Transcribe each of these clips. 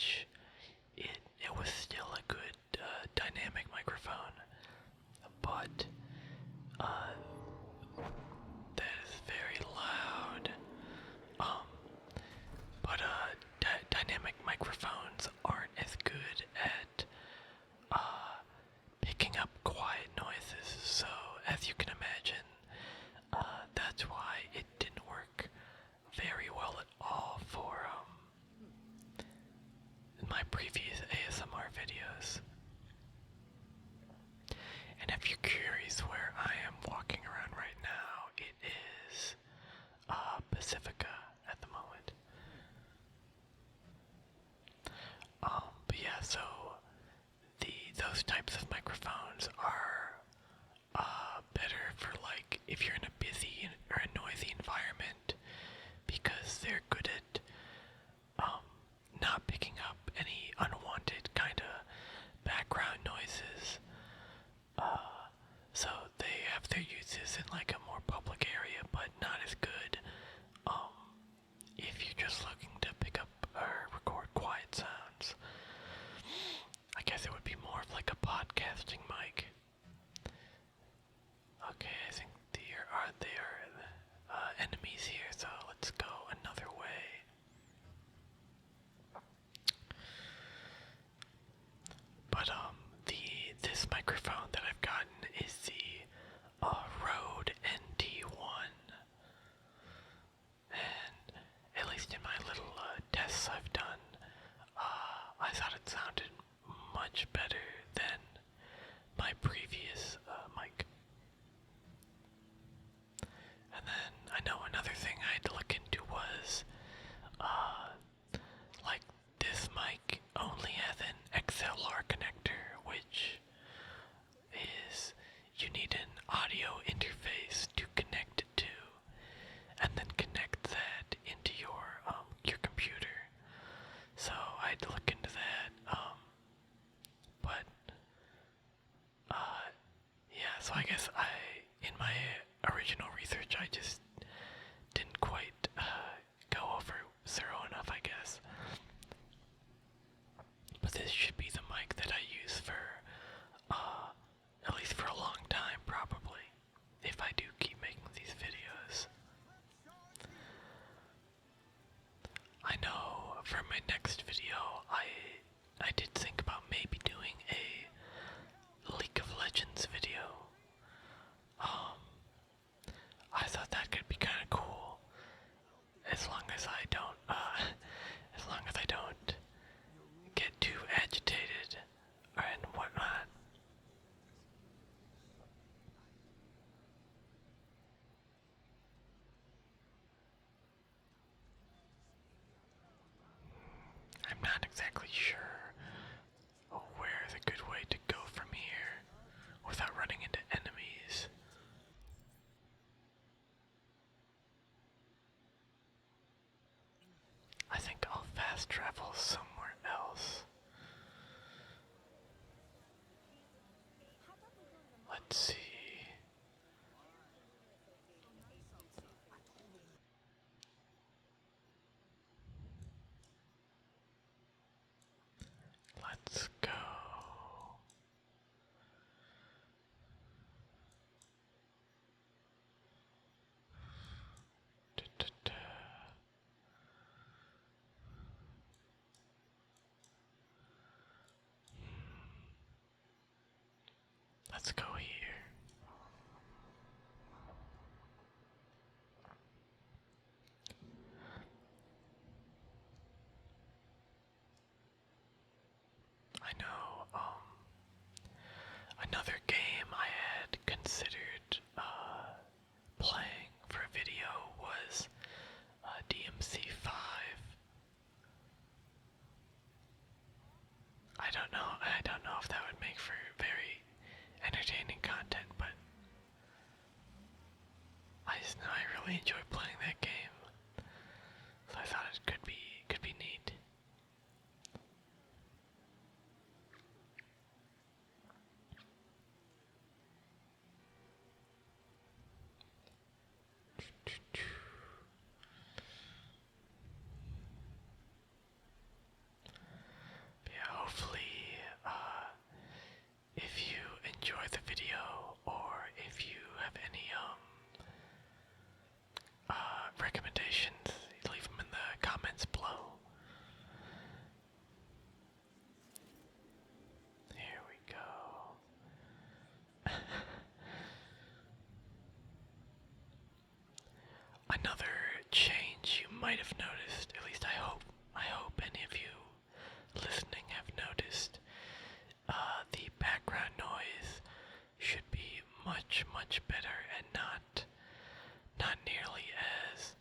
which it was still a good dynamic microphone, but that is very loud. But dynamic microphones aren't as good at picking up quiet noises, so as you can imagine, that's why it didn't work very well at all for my previous ASMR videos. And if you're curious where I am walking around right now, it is Pacifica at the moment. But yeah, so those types of microphones are better for like if you're in a busy or a noisy environment, because they're good at not picking up any unwanted kind of background noises. So they have their uses in like a more public area, but not as good if you're just looking to pick up or record quiet sounds. I guess it would be more of like a podcasting mic. Okay, I think there are enemies here, so let's go another way. But this microphone that I've gotten is the Rode NT1, and at least in my little tests I've done, I thought it sounded much better than my previous mic. And then I know another thing I had to look into was, like, this mic only has an XLR connector, which is, you need an audio interface to connect it to, and then connect that into your computer. So I had to look into that, but, yeah, so I guess in my original research, I just didn't quite go over thorough enough, I guess. But this should be the mic that I use for, at least for a long time, probably, if I do keep making these videos. I know for my next video, I did think about maybe doing a League of Legends video. I thought that could be kind of cool, as long as I don't get too agitated and whatnot. I'm not exactly sure where's a good way to go from here without running into enemies. I think I'll fast travel somewhere else. Let's see. Let's go. Da-da-da. Let's go here. I know, another game I had considered playing for a video was DMC5. I don't know if that would make for very entertaining content, but I just know I really enjoy playing that game, so I thought it could be neat. Another change you might have noticed, at least I hope any of you listening have noticed, the background noise should be much better and not nearly as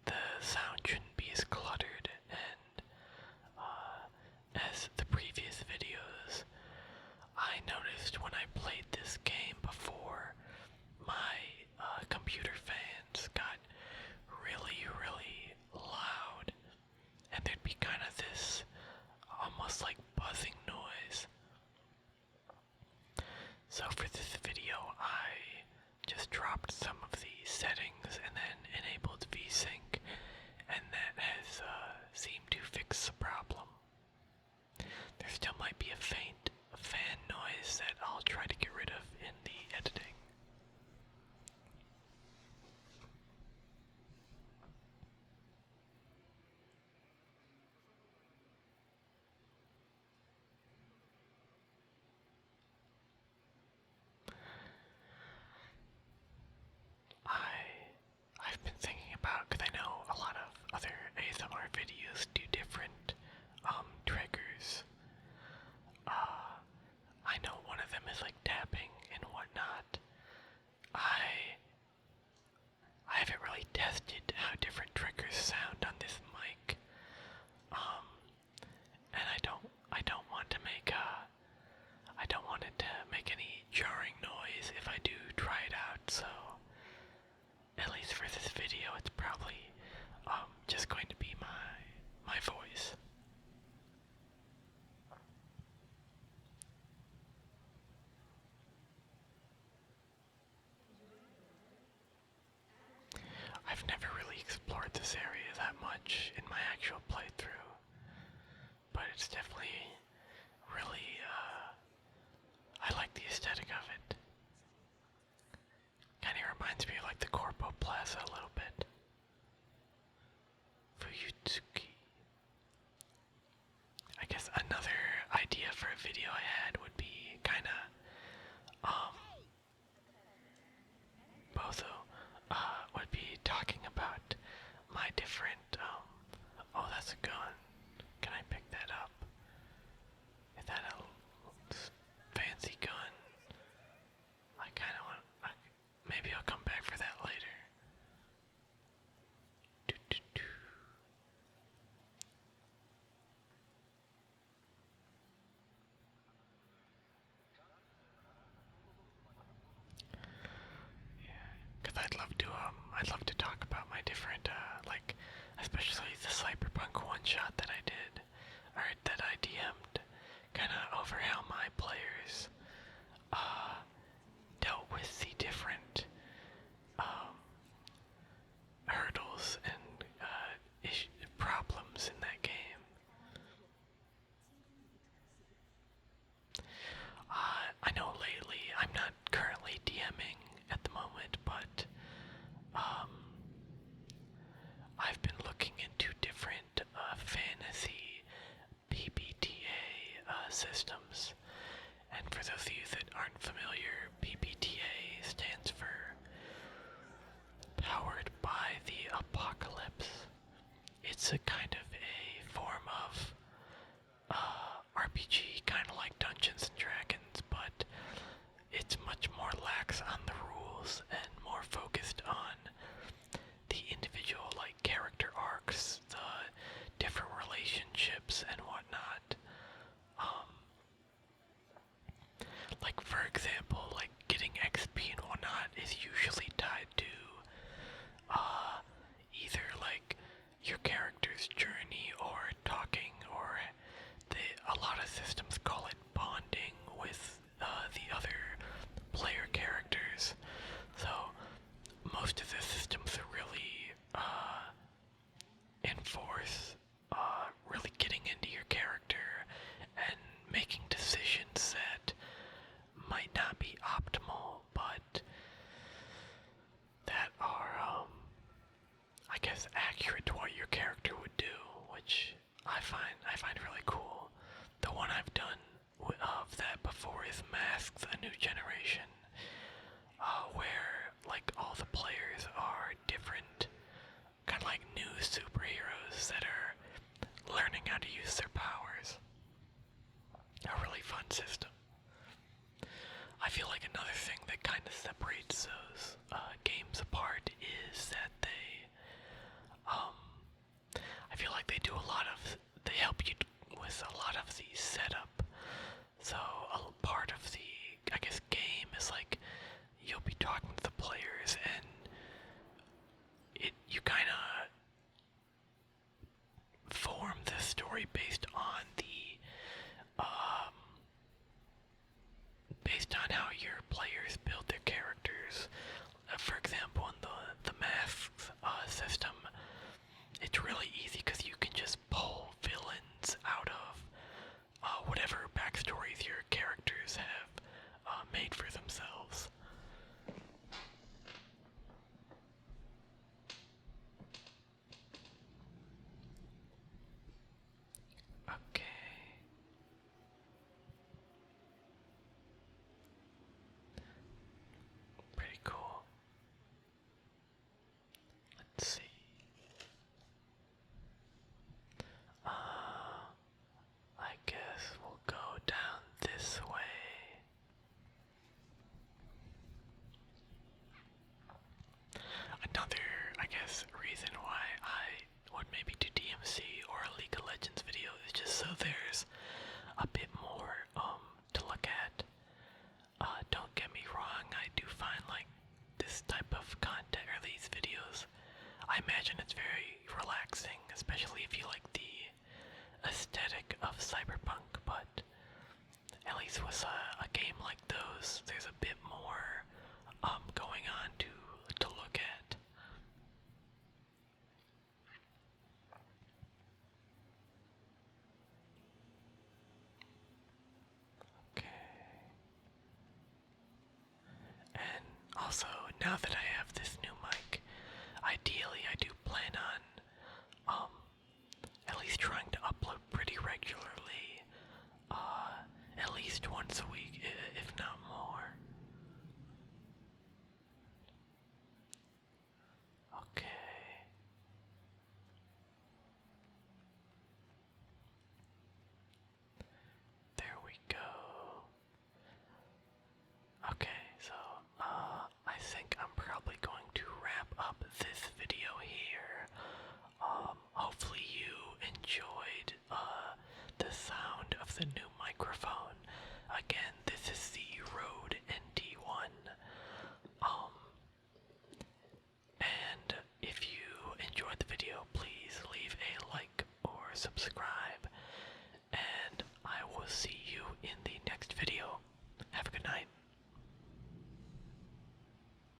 the sound shouldn't be as cluttered and as the previous videos. I noticed when I played this game before, my computer fans got really loud, and there'd be kind of this almost like buzzing noise. So for this video, I just dropped some of the settings and then enabled VSync, and that has seemed to fix the problem. There still might be a faint fan noise that I'll try to get rid of in the editing. I've been thinking about, because I know a lot of other ASMR videos do different triggers. I know one of them is like tapping and whatnot. I haven't really tested how different triggers sound on this mic. And I don't want to make I don't want it to make any jarring noise if I do try it out, so at least for this video it's probably just going to be my voice. I've never really explored this area that much in my actual playthrough, but it's definitely really, I like the aesthetic of it. Kinda reminds me of like the Corpo Plaza a little bit. Fuyutsuki. I guess another idea for a video I had would be kinda, Bozo, would be talking about my different, oh, that's a gun. Can I pick that up? Is that a fancy gun? I kinda want, maybe I'll come back for that later. Because I'd love to talk about my different, like, especially the Cyberpunk one-shot that I did, or that I DM'd, kind of over how my players, dealt with the different, hurdles and, problems in that game. I know lately, I'm not currently DMing at the moment, but I've been looking into different fantasy PBTA systems. And for those of you that aren't familiar, PBTA stands for Powered by the Apocalypse. It's a kind of a form of RPG, kind of like Dungeons and Dragons, but it's much more lax on the rules and more focused on the individual, like, character arcs, the different relationships and whatnot. Like, for example, like, getting XP and whatnot is usually tied to, either, like, your character's journey or talking, or a lot of systems do a lot of, they help you with a lot of the setup. So a part of the, I guess, game is like you'll be talking to the players, and you kind of form the story based on how your players build their characters. For example, in the masks system, it's really easy because you can just pull villains out of whatever backstories your characters have made for themselves. Okay. Pretty cool. Let's see. I guess we'll go down this way. Another, I guess, reason why I would maybe do DMC or a League of Legends video is just so there's a bit more to look at. Don't get me wrong, I do find like this type of content or these videos, I imagine it's very relaxing, especially if you like the aesthetic of Cyberpunk, but at least with a game like those, there's a bit more going on to look at. Okay. And also, now that I have this new mic, ideally I do plan on at least trying to upload pretty regularly, at least once a week, if not more. Okay. There we go. Okay, so, I think I'm probably going to wrap up this video here. Hopefully you enjoyed, the sound of the new microphone. Again, this is the Rode NT1. And if you enjoyed the video, please leave a like or subscribe.